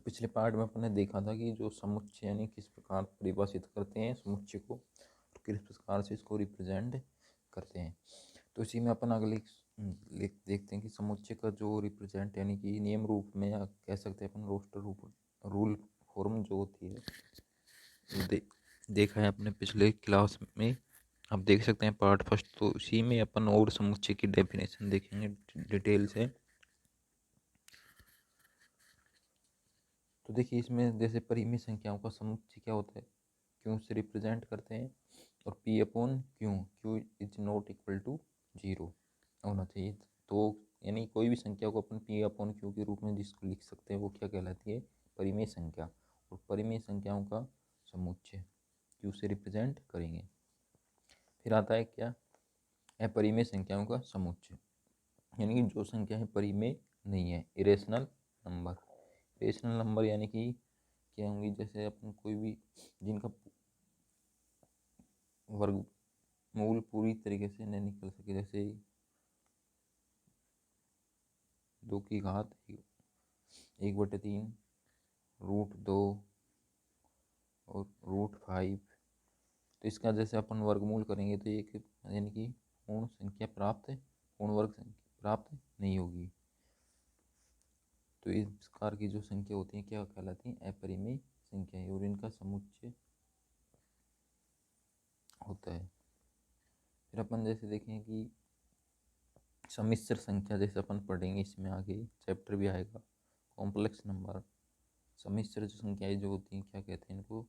पिछले पार्ट में अपने देखा था कि जो समुच्चय यानी किस प्रकार परिभाषित करते हैं समुच्चय को और किस प्रकार से इसको रिप्रेजेंट करते हैं। तो इसी में अपन अगले देखते हैं कि समुच्चय का जो रिप्रेजेंट यानी कि नियम रूप में या कह सकते हैं अपन रोस्टर रूप रूल फॉर्म जो होती है देखा है अपने पिछले क्लास में। आप देख सकते हैं पार्ट फर्स्ट, तो इसी में अपन और समुच्चय की डेफिनेशन देखेंगे डिटेल से। तो देखिए इसमें जैसे परिमेय संख्याओं का समुच्चय क्या होता है, क्यों से रिप्रेजेंट करते हैं, और P upon Q is not equal to 0 होना चाहिए। तो यानी कोई भी संख्या को अपन पी अपॉन क्यू के रूप में जिसको लिख सकते हैं वो क्या कहलाती है, परिमेय संख्या। और परिमेय संख्याओं का समुच्चय क्यू से रिप्रेजेंट करेंगे। फिर आता है क्या, अपरिमेय संख्याओं का समुच्चय, यानी कि जो संख्याएं परिमेय नहीं है, इरेशनल नंबर। इरेशनल नंबर यानी कि क्या होंगी, जैसे अपन कोई भी जिनका वर्गमूल पूरी तरीके से नहीं निकल सके, जैसे 2 की घात 1/3, √2 और √5। तो इसका जैसे अपन वर्गमूल करेंगे तो एक यानी कि पूर्ण संख्या प्राप्त, पूर्ण वर्ग संख्या प्राप्त नहीं होगी। तो इस प्रकार की जो संख्या होती है क्या कहलाती है, अपरिमेय संख्या है, और इनका समुच्चय होता है। फिर अपन जैसे देखें कि सम्मिश्र संख्या, जैसे अपन पढ़ेंगे इसमें आगे चैप्टर भी आएगा, कॉम्प्लेक्स नंबर। सम्मिश्र जो संख्याएं जो होती हैं क्या कहते हैं इनको,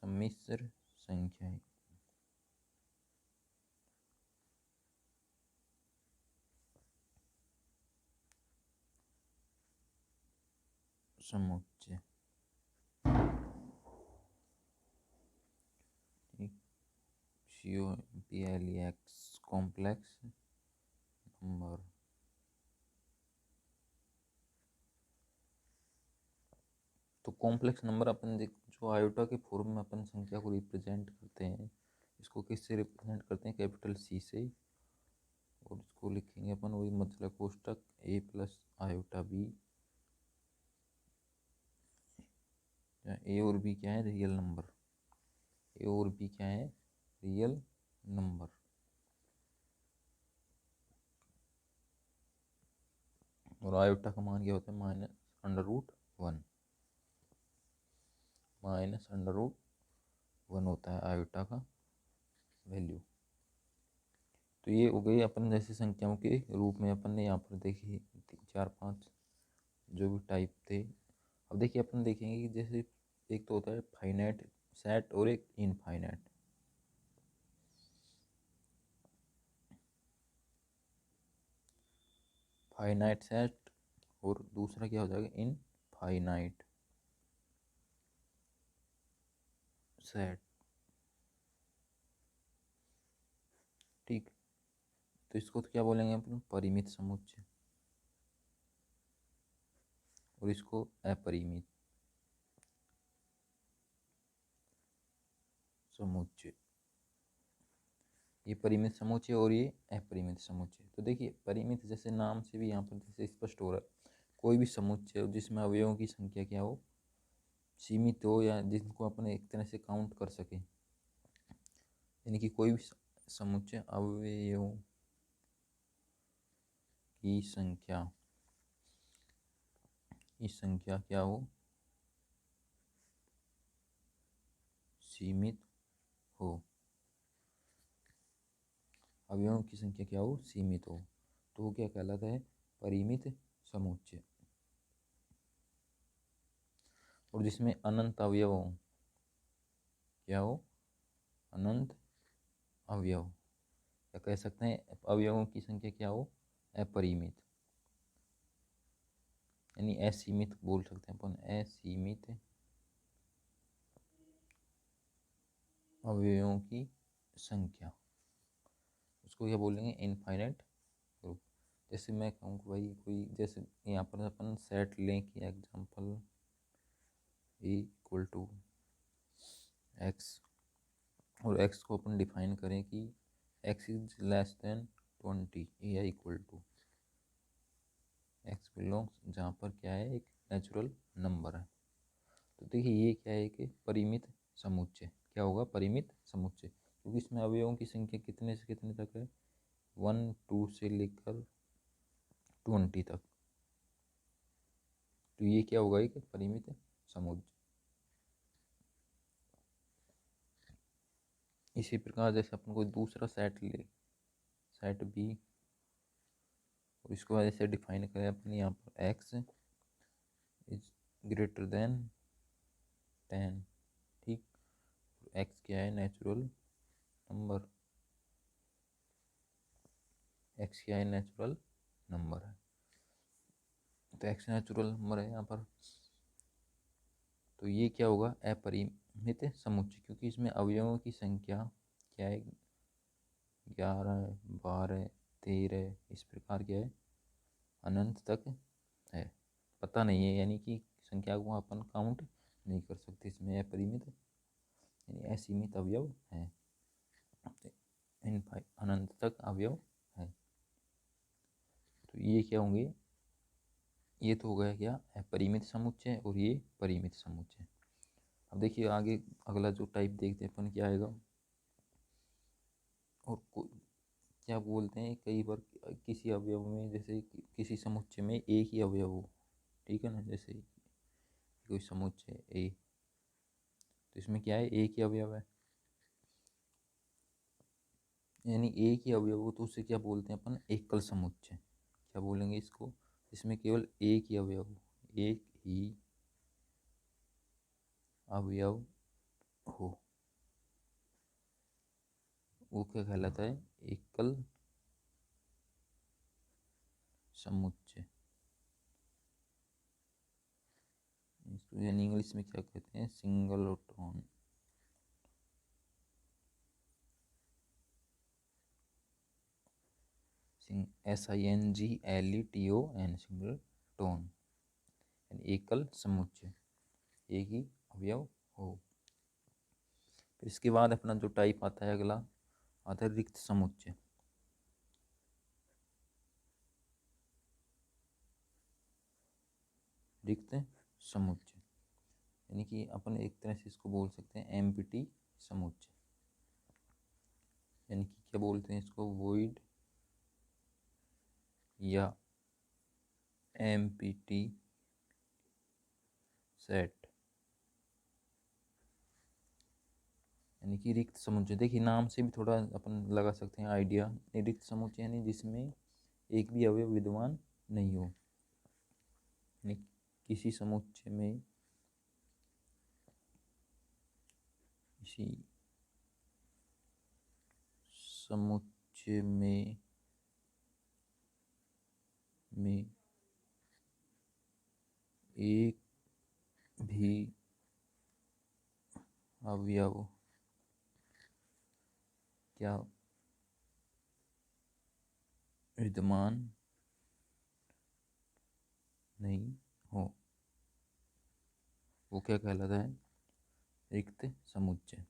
सम्मिश्र संख्याएं। समुच्चय COMPLEX कॉम्प्लेक्स नंबर। तो कॉम्प्लेक्स नंबर अपन देख जो आयोटा के फॉर्म में अपन संख्या को रिप्रेजेंट करते हैं, इसको किससे रिप्रेजेंट करते हैं, कैपिटल सी से। और इसको लिखेंगे अपन वही मतलब कोष्टक a प्लस आयोटा b, ए और बी क्या है, रियल नंबर। ए और बी क्या है, रियल नंबर। और आयोटा का मान क्या होता है, -√1, -√1 होता है आयोटा का वैल्यू। तो ये हो गई अपन जैसे संख्याओं के रूप में अपन ने यहाँ पर देखी 4-5 जो भी टाइप थे। अब देखिए अपन देखेंगे कि जैसे एक तो होता है फाइनाइट सेट और एक इनफाइनाइट। फाइनाइट सेट और दूसरा क्या हो जाएगा, इनफाइनाइट सेट। ठीक, तो इसको तो क्या बोलेंगे अपन, परिमित समुच्चय, और इसको अपरिमित समुच्चय। ये परिमित समुच्चय और ये अपरिमित समुच्चय। तो देखिए परिमित जैसे नाम से भी यहाँ पर जैसे स्पष्ट हो रहा है, कोई भी समुच्चय जिसमें अवयवों की संख्या क्या हो, सीमित हो, या जिनको अपन एक तरह से काउंट कर सके, यानी कि कोई भी समुच्चय अवयवों की संख्या क्या हो, सीमित हो, अवयवों की संख्या क्या हो, सीमित हो, तो वो क्या कहलाता है, परिमित समुच्चय। और जिसमें अनंत अवयव हो, क्या हो, अनंत अवयव, या कह सकते हैं अवयवों की संख्या क्या हो, अपरिमित, यानी असीमित बोल सकते हैं अपन, असीमित अवयवों की संख्या, उसको क्या बोलेंगे, इनफाइनाइट ग्रुप। जैसे मैं कहूँ भाई कोई, जैसे यहाँ पर अपन सेट लें कि एग्जाम्पल x, और x को अपन डिफाइन करें कि x इज लेस देन 20, या इक्वल टू x बिलोंग्स, जहाँ पर क्या है, एक नेचुरल नंबर है। तो देखिए ये क्या है कि परिमित समुच्चय। क्या होगा? परिमित समुच्चय, क्योंकि इसमें अवयवों की संख्या कितने से कितने तक है? 1 2 से लेकर 20 तक। तो ये क्या होगा? एक परिमित समुच्चय। इसी प्रकार जैसे अपन कोई दूसरा सेट ले, सेट बी, और इसको ऐसे डिफाइन करें अपन यहाँ पर x इज ग्रेटर देन 10, ठीक। x क्या है? Natural number. x क्या है? नेचुरल नंबर है। तो x नेचुरल नंबर है यहाँ पर। तो ये क्या होगा? अपरिमित समुच्चय, क्योंकि इसमें अवयवों की संख्या क्या है? 11, 12, 13, इस प्रकार क्या है? अनंत तक है। पता नहीं है, यानी कि संख्या को अपन काउंट नहीं कर सकते। इसमें अपरिमित यानी असीमित अवयव है, अनंत तक अवयव है। तो ये क्या होंगे? ये तो हो गया क्या? अपरिमित समुच्चय, और ये परिमित समुच्चय। अब देखिए आगे अगला जो टाइप देखते हैं अपन क्या आएगा। और क्या बोलते हैं, कई बार किसी अवयव में, जैसे किसी समुच्चय में एक ही अवयव हो, ठीक है ना, जैसे कोई समुच्चय ए, तो इसमें क्या है? एक ही अवयव है, यानी एक ही अवयव हो, तो उसे क्या बोलते हैं अपन? एकल समुच्चय। क्या बोलेंगे इसको? इसमें केवल एक ही अवयव हो, एक ही अवयव हो, वो क्या कहलाता है? एकल समुच्चय। इसको यानी इंग्लिश में क्या कहते हैं? सिंगलटोन। SINGLETON, सिंगलटोन, यानी एकल समुच्चय, एक ही अवयव हो। फिर इसके बाद अपना जो टाइप आता है अगला, आता है रिक्त समुच्चय। रिक्त समुच्चय यानी कि अपन एक तरह से इसको बोल सकते हैं एम्प्टी समुच्चय, यानी कि क्या बोलते हैं इसको? वॉइड या एम्प्टी सेट, यानी कि रिक्त समुच्चय। देखिए नाम से भी थोड़ा अपन लगा सकते हैं आइडिया। रिक्त समुच्चय यानी जिसमें एक भी अवयव विद्यमान नहीं हो, यानी किसी समुच्चय में, किसी समुच्चय में एक भी अवयव क्या विद्यमान नहीं हो, वो क्या कहलाता है? रिक्त समुच्चय।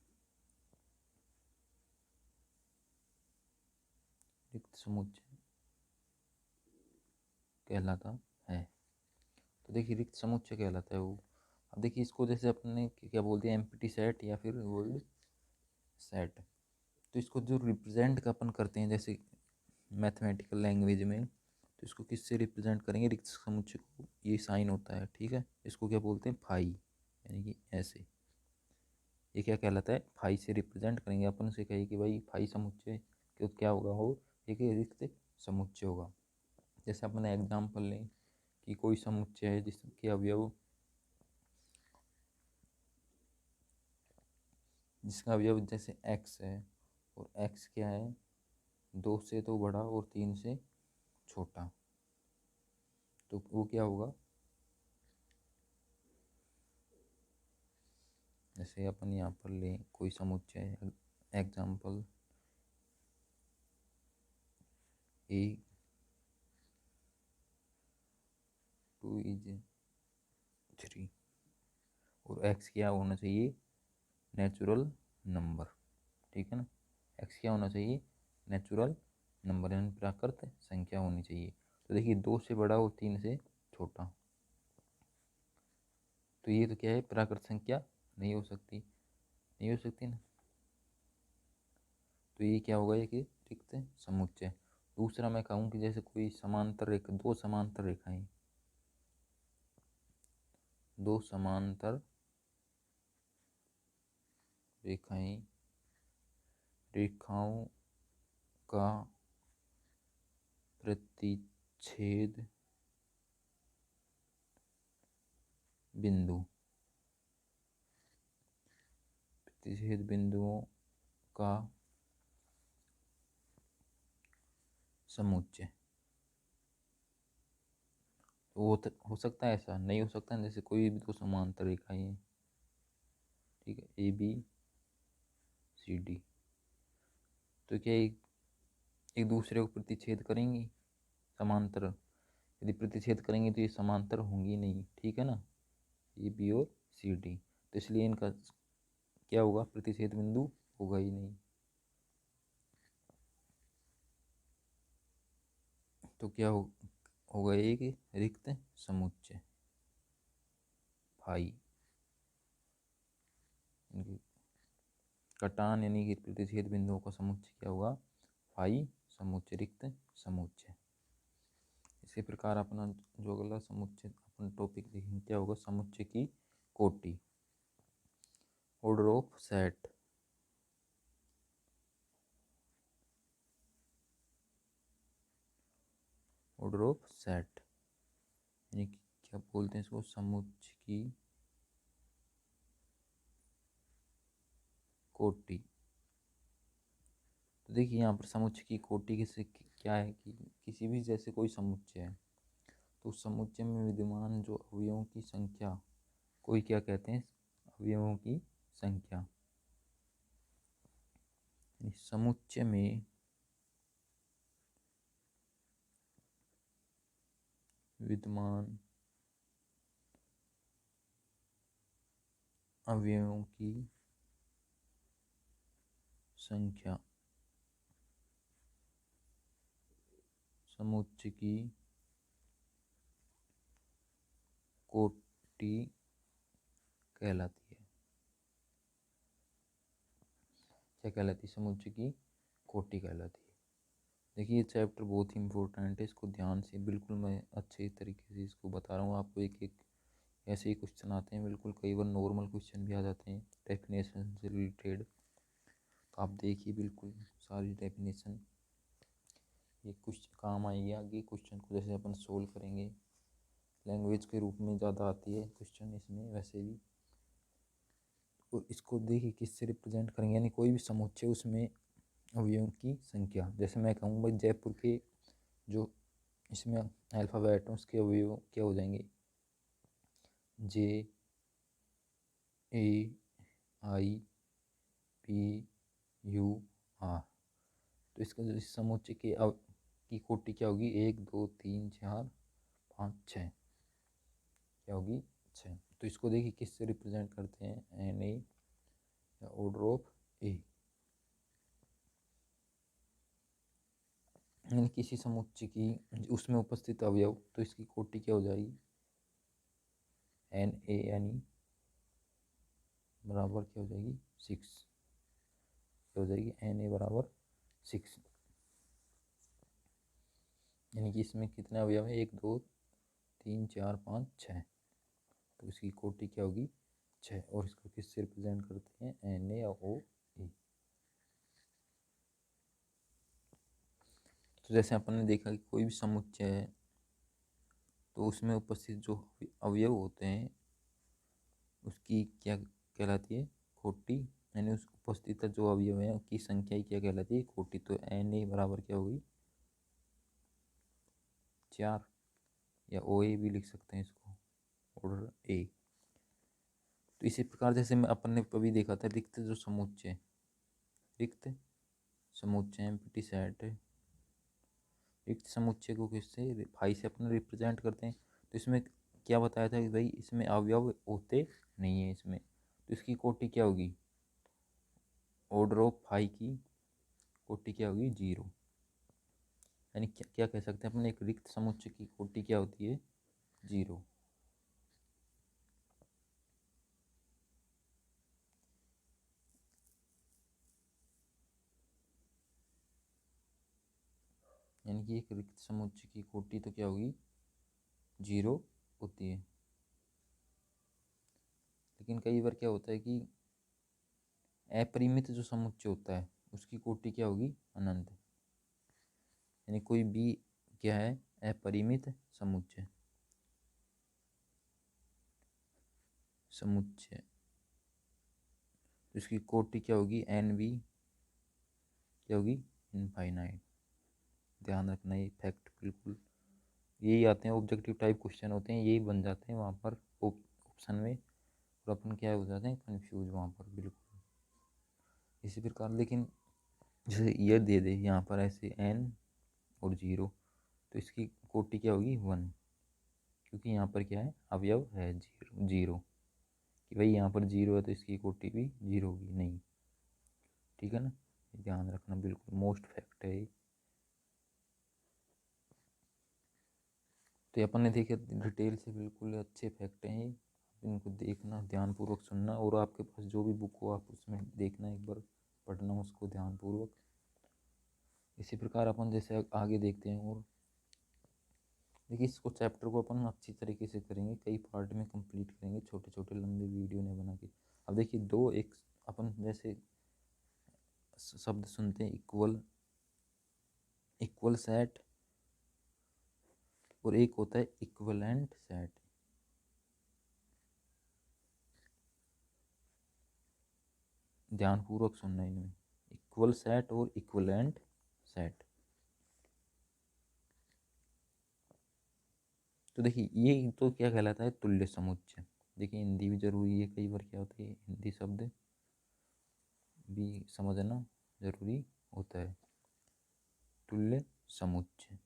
रिक्त समुच्चय कहलाता है। तो देखिए रिक्त समुच्चय कहलाता है वो। अब देखिए इसको जैसे अपने क्या बोलते हैं? एम्प्टी सेट या फिर वॉइड सेट। तो इसको जो रिप्रेजेंट का अपन करते हैं जैसे मैथमेटिकल लैंग्वेज में, तो इसको किससे रिप्रेजेंट करेंगे? रिक्त समुच्चय को, ये साइन होता है, ठीक है, इसको क्या बोलते हैं? फाई, यानी कि ऐसे। ये क्या कहलाता है? फाई से रिप्रेजेंट करेंगे अपन, से कहिए कि भाई फाई समुच्चय क्यों क्या होगा? हो एक रिक्त समुच्चय होगा। जैसे अपन एग्जाम्पल लें कि कोई समुच्चय है जिसके अवयव, जिसका अवयव जैसे x है, और x क्या है? 2 से तो बड़ा और 3 से छोटा, तो वो क्या होगा? जैसे अपन यहाँ पर लें कोई समुच्चय, एग्जाम्पल A2 इज 3, और x क्या होना चाहिए? नेचुरल नंबर, ठीक है ना। x क्या होना चाहिए? नेचुरल नंबर, यानी प्राकृत संख्या होनी चाहिए। तो देखिए 2 से बड़ा और 3 से छोटा, तो ये तो क्या है, प्राकृत संख्या नहीं हो सकती, नहीं हो सकती ना। तो ये क्या होगा, एक रिक्त समुच्चय। दूसरा मैं कहूँ कि जैसे कोई समांतर रेखा, दो समांतर रेखाएं, दो समांतर रेखाएं, रेखाओं का प्रतिच्छेद बिंदु, प्रतिच्छेद बिंदुओं का समुच्चय। तो वो हो सकता है, ऐसा नहीं हो सकता है। जैसे कोई भी दो समांतर रेखाएं हैं, ठीक है, ए बी सी डी, तो क्या एक दूसरे को प्रतिच्छेद करेंगी समांतर? यदि प्रतिच्छेद करेंगे तो ये समांतर होंगी नहीं, ठीक है ना, ए बी और सी डी। तो इसलिए इनका क्या होगा, प्रतिच्छेद बिंदु होगा ही नहीं। तो क्या होगा, एक रिक्त समुच्चय फाई। कटान यानी कि प्रतिच्छेद बिंदुओं का समुच्चय क्या होगा, फाई समुच्चय, रिक्त समुच्चय। इसी प्रकार अपना जो अगला समुच्चय अपन टॉपिक देखेंगे क्या होगा, समुच्चय की कोटि, order of set. Order of set यानी कि क्या बोलते हैं इसको, समुच्चय की कोटि। तो देखिए यहाँ पर समुच्चय की कोटि किसे क्या है कि किसी भी जैसे कोई समुच्चय है तो उस समुच्चय में विद्यमान जो अवयवों की संख्या, कोई क्या कहते हैं, अवयवों की संख्या। समुच्चय में विद्यमान अवयवों की संख्या समुच्चय की कोटि कहलाती है। क्या कहलाती है, समुच्चय की कोटि कहलाती है। देखिए ये चैप्टर बहुत ही इम्पोर्टेंट है, इसको ध्यान से, बिल्कुल मैं अच्छे तरीके से इसको बता रहा हूँ आपको। एक एक ऐसे ही क्वेश्चन आते हैं, बिल्कुल कई बार नॉर्मल क्वेश्चन भी आ जाते हैं डेफिनेशन से रिलेटेड। तो आप देखिए बिल्कुल सारी डेफिनेशन, ये कुछ काम आएगी आगे क्वेश्चन को जैसे अपन सोल्व करेंगे। लैंग्वेज के रूप में ज़्यादा आती है क्वेश्चन इसमें वैसे भी। तो इसको देखिए किससे रिप्रेजेंट करेंगे, यानी कोई भी समुच्चय उसमें अवयवों की संख्या। जैसे मैं कहूँगा जयपुर के जो इसमें अल्फ़ाबेट हैं उसके अवयव क्या हो जाएंगे, जे ए आई पी यू आर। तो इसका जो इस समुच्चय के की कोटि क्या होगी, 1 2 3 4 5 6, क्या होगी 6। तो इसको देखिए किससे रिप्रेजेंट करते हैं, एन ए या ऑर्डर ऑफ ए। यानी किसी समुच्चय की उसमें उपस्थित अवयव, तो इसकी कोटि क्या हो जाएगी, एन ए यानी बराबर क्या हो जाएगी 6, क्या हो जाएगी, एन ए बराबर 6। यानी कि इसमें कितने अवयव है, 1 2 3 4 5 6, तो इसकी कोटि क्या होगी 6। और इसको किससे रिप्रेजेंट करते हैं, एन ए और ओ ए। तो जैसे अपन ने देखा कि कोई भी समुच्चय है तो उसमें उपस्थित जो अवयव होते हैं उसकी क्या कहलाती है, कोटि। यानी उस उपस्थित जो अवयव है उसकी संख्या ही क्या कहलाती है, कोटि। तो एन ए बराबर क्या होगी 4, या ओ ए भी लिख सकते हैं इसको, ऑर्डर ए। तो इसी प्रकार जैसे मैं अपन ने कभी देखा था रिक्त जो समुच्चय, रिक्त समुच्चय एम्प्टी सेट, रिक्त समुच्चय को किससे, फाई से अपन रिप्रेजेंट करते हैं। तो इसमें क्या बताया था कि भाई इसमें अवयव होते नहीं है इसमें, तो इसकी कोटि क्या होगी, ऑर्डर ऑफ फाई की कोटि क्या होगी 0। यानी क्या क्या कह सकते हैं अपने, एक रिक्त समुच्चय की कोटि क्या होती है 0। यानी कि एक रिक्त समुच्चय की कोटि तो क्या होगी, 0 होती है। लेकिन कई बार क्या होता है कि अपरिमित जो समुच्चय होता है उसकी कोटि क्या होगी, अनंत। यानी कोई भी क्या है, अपरिमित समुच्चय तो इसकी कोटि क्या होगी, एन बी क्या होगी, इनफाइनाइट। ध्यान रखना ये फैक्ट बिल्कुल यही आते हैं, ऑब्जेक्टिव टाइप क्वेश्चन होते हैं, यही बन जाते हैं वहाँ पर ऑप्शन में, और अपन क्या हो जाते हैं, कंफ्यूज वहाँ पर बिल्कुल। इसी प्रकार लेकिन जैसे ये दे दे यहाँ पर ऐसे एन और 0, तो इसकी कोटि क्या होगी, 1, क्योंकि यहाँ पर क्या है, अवयव है 0 कि भाई यहाँ पर 0 है तो इसकी कोटि भी 0 होगी, नहीं। ठीक है ना, ध्यान रखना बिल्कुल मोस्ट फैक्ट है ये। तो अपन ने देखे डिटेल से, बिल्कुल अच्छे फैक्ट हैं ये, इनको देखना, ध्यानपूर्वक सुनना, और आपके पास जो भी बुक हो आप उसमें देखना, एक बार पढ़ना उसको ध्यानपूर्वक। इसी प्रकार अपन जैसे आगे देखते हैं, और देखिए इसको चैप्टर को अपन अच्छी तरीके से करेंगे, कई पार्ट में कंप्लीट करेंगे, छोटे छोटे लंबे वीडियो ने बना के। अब देखिए दो एक अपन जैसे शब्द सुनते हैं, इक्वल सेट, और एक होता है इक्विवेलेंट सेट। ध्यानपूर्वक सुनना इनमें, इक्वल सेट और इक्विवेलेंट सेट। तो देखिए ये तो क्या कहलाता है, तुल्य समुच्चय। देखिए हिंदी भी जरूरी है, कई बार क्या होता है हिंदी शब्द भी समझना जरूरी होता है। तुल्य समुच्चय,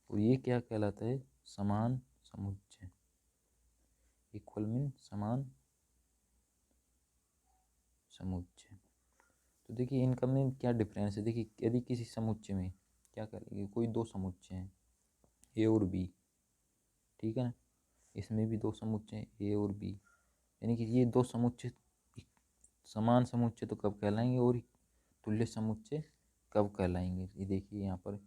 और ये क्या कहलाता है, समान समुच्चय। इक्वल मीन समान समुच्चय। तो देखिए इनका में क्या डिफरेंस है, देखिए यदि किसी समुच्चय में क्या करेंगे, कोई दो समुच्चय हैं ए और बी, ठीक है ना, इसमें भी दो समुच्चय हैं ए और बी, यानी कि ये दो समुच्चय समान समुच्चय तो कब कहलाएंगे, और तुल्य समुच्चय कब कहलाएंगे। ये देखिए यहाँ पर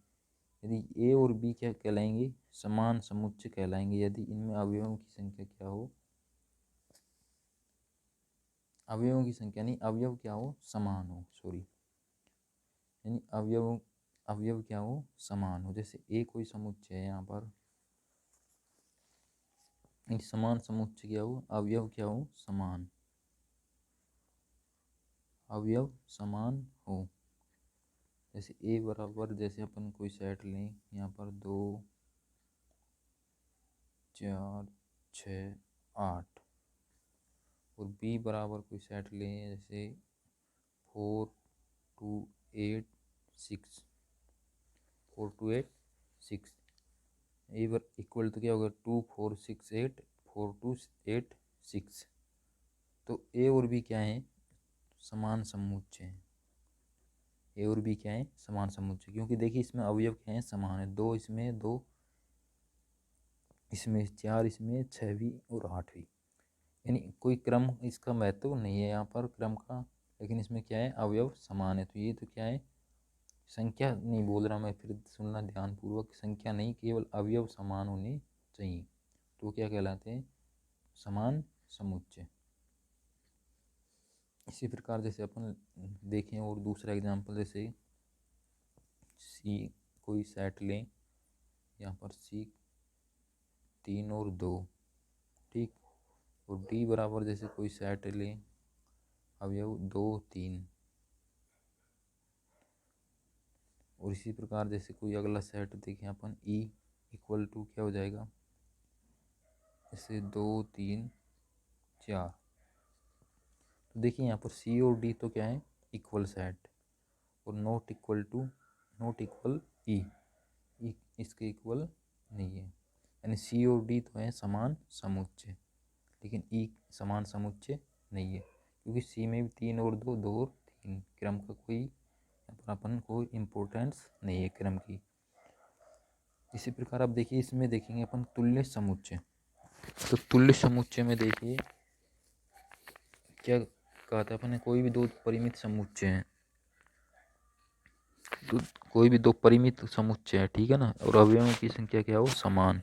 यदि ए और बी क्या कहलाएंगे, समान समुच्चय कहलाएंगे, यदि इनमें अवयवों की संख्या क्या हो, अवयवों की संख्या नहीं, अवयव क्या हो, समान हो, सॉरी, यानी अवयव क्या हो, समान हो। जैसे ए कोई समुच्चय है यहाँ पर, समान समुच्चय क्या हो, अवयव क्या हो, समान, अवयव समान हो। जैसे ए बराबर, जैसे अपन कोई सेट लें यहाँ पर 2 4 6 8, और बी बराबर कोई सेट लें जैसे 4 2 8 6, 4 2 8 6, ए बर इक्वल तो क्या होगा, 2 4 6 8, 4 2 8 6। तो ए और बी क्या है, समान समुच्चय है। ए और बी क्या है, समान समुच्चय, क्योंकि देखिए इसमें अवयव क्या है, समान है, 2 इसमें 2 इसमें 4 इसमें 6वीं और 8वीं, यानी कोई क्रम इसका महत्व नहीं है यहाँ पर क्रम का, लेकिन इसमें क्या है, अवयव समान है। तो ये तो क्या है, संख्या नहीं बोल रहा मैं, फिर सुनना ध्यानपूर्वक, संख्या नहीं केवल अवयव समान होने चाहिए, तो क्या कहलाते हैं, समान समुच्चय। इसी प्रकार जैसे अपन देखें और दूसरा एग्जांपल, जैसे सी कोई सेट लें यहाँ पर, सी 3 और 2, ठीक, और डी बराबर जैसे कोई सेट लें अवयव 2 3, और इसी प्रकार जैसे कोई अगला सेट देखें अपन, ई इक्वल टू क्या हो जाएगा, जैसे 2 3 4। तो देखिए यहाँ पर सी और डी तो क्या है, इक्वल सेट, और नॉट इक्वल ई, इसके इक्वल नहीं है, यानी सी और डी तो है समान समुच्चय, लेकिन ई समान समुच्चय नहीं है, क्योंकि सी में भी 3 और 2 2 और 3, क्रम का कोई अपन को इम्पोर्टेंस नहीं है क्रम की। इसी प्रकार अब देखिए इसमें देखेंगे अपन तुल्य समुच्चय। तो तुल्य समुच्चय में देखिए क्या कहा था अपन ने, कोई भी दो परिमित समुच्चय हैं, तो कोई भी दो परिमित समुच्चय है, ठीक है ना, और अवयवों की संख्या क्या हो, समान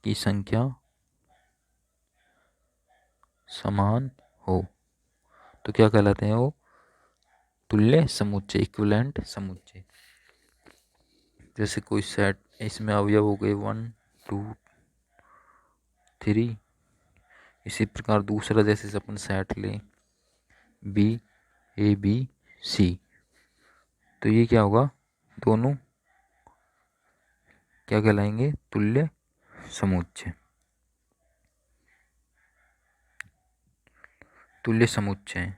की संख्या समान हो तो क्या कहलाते हैं वो, तुल्य समुच्चय, इक्विवेलेंट समुच्चय। जैसे कोई सेट, इसमें अवयव हो गए 1 2 3, इसी प्रकार दूसरा जैसे अपन सेट लें बी ए बी सी, तो ये क्या होगा, दोनों क्या कहलाएंगे, तुल्य समुच्चय, तुल्य समुच्चय।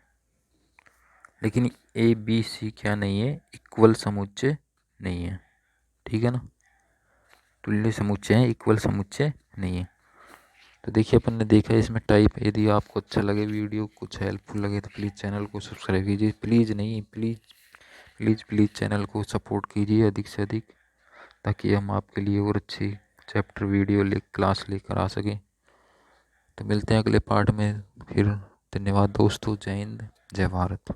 लेकिन ए बी सी क्या नहीं है, इक्वल समुच्चय नहीं है, ठीक है ना, तुल्य समुच्चय है, इक्वल समुच्चय नहीं है। तो देखिए अपन ने देखा है इसमें टाइप। यदि आपको अच्छा लगे, वीडियो कुछ हेल्पफुल लगे, तो प्लीज़ चैनल को सब्सक्राइब कीजिए, प्लीज़ नहीं प्लीज़ प्लीज़ प्लीज़ चैनल को सपोर्ट कीजिए अधिक से अधिक, ताकि हम आपके लिए और अच्छी चैप्टर वीडियो क्लास लेकर आ सकें। तो मिलते हैं अगले पार्ट में फिर। धन्यवाद दोस्तों, जय हिंद, जय भारत।